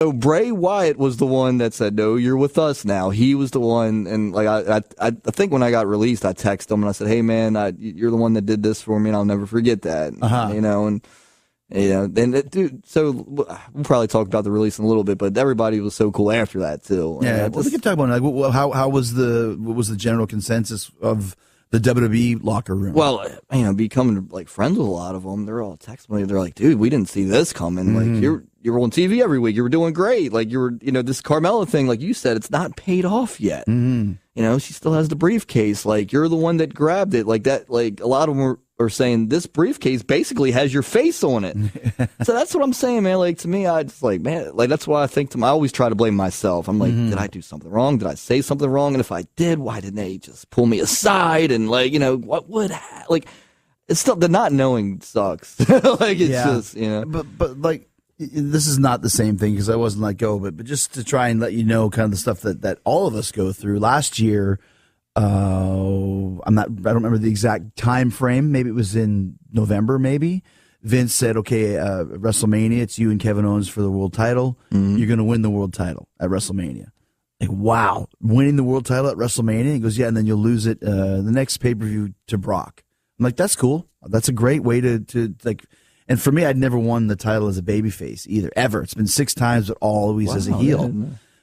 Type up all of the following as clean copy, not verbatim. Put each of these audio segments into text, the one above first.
So Bray Wyatt was the one that said, "No, you're with us now." He was the one, and like I think when I got released, I texted him and I said, "Hey man, you're the one that did this for me, and I'll never forget that." Dude. So we'll probably talk about the release in a little bit, but everybody was so cool after that too. Yeah, we can talk about like how was what was the general consensus of the WWE locker room? Well, becoming like friends with a lot of them, they're all texting me. They're like, "Dude, we didn't see this coming. Like you were on TV every week. You were doing great. Like you were, this Carmella thing, like you said, it's not paid off yet. She still has the briefcase. Like you're the one that grabbed it. Like that. Like a lot of them are saying this briefcase basically has your face on it. So that's what I'm saying, man. Like to me, I just like, man, like that's why I always try to blame myself. I'm like, did I do something wrong? Did I say something wrong? And if I did, why didn't they just pull me aside? And like, what would like? It's still the not knowing sucks. Like it's just, But like. This is not the same thing because I wasn't let go, but just to try and let you know kind of the stuff that all of us go through. Last year, I don't remember the exact time frame. Maybe it was in November, maybe. Vince said, okay, WrestleMania, it's you and Kevin Owens for the world title. You're going to win the world title at WrestleMania. Like, wow, winning the world title at WrestleMania? He goes, yeah, and then you'll lose it the next pay-per-view to Brock. I'm like, that's cool. That's a great way to like... And for me, I'd never won the title as a babyface either, ever. It's been 6 times, but always as a heel.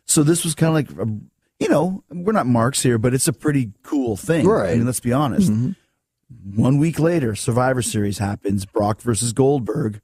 So this was kind of like, we're not marks here, but it's a pretty cool thing. Right. I mean, let's be honest. 1 week later, Survivor Series happens, Brock versus Goldberg.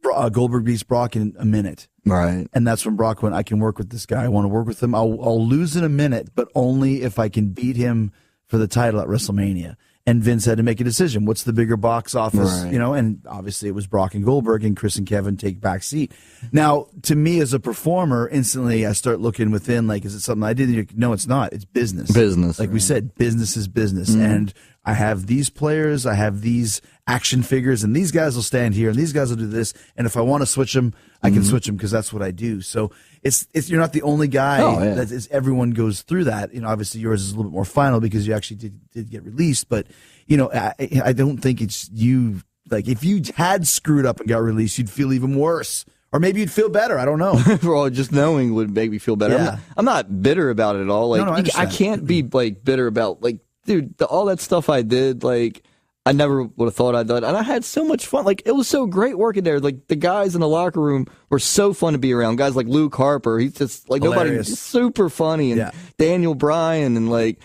Goldberg beats Brock in a minute. Right. And that's when Brock went, I can work with this guy. I want to work with him. I'll lose in a minute, but only if I can beat him for the title at WrestleMania. And Vince had to make a decision. What's the bigger box office? Right. And obviously it was Brock and Goldberg, and Chris and Kevin take back seat. Now, to me as a performer, instantly I start looking within, like, is it something I did? No, it's not. It's business. Like we said, business is business. And I have these players, I have these action figures, and these guys will stand here, and these guys will do this. And if I want to switch them, I can switch them because that's what I do. So it's you're not the only guy that is. Everyone goes through that. Obviously yours is a little bit more final because you actually did get released. But I don't think it's you. Like if you had screwed up and got released, you'd feel even worse. Or maybe you'd feel better. I don't know. Well, just knowing would make me feel better. Yeah. I'm not bitter about it at all. Like I I can't be like bitter about dude, all that stuff I did. Like I never would have thought I'd done, and I had so much fun. Like it was so great working there. Like the guys in the locker room were so fun to be around. Guys like Luke Harper, he's just like hilarious. Nobody, super funny, and Daniel Bryan, and like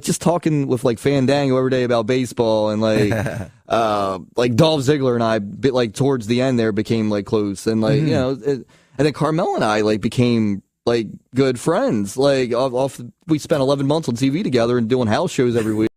just talking with like Fandango every day about baseball, and like Dolph Ziggler and I, towards the end there became like close, and like and then Carmella and I like became like good friends. Like we spent 11 months on TV together and doing house shows every week.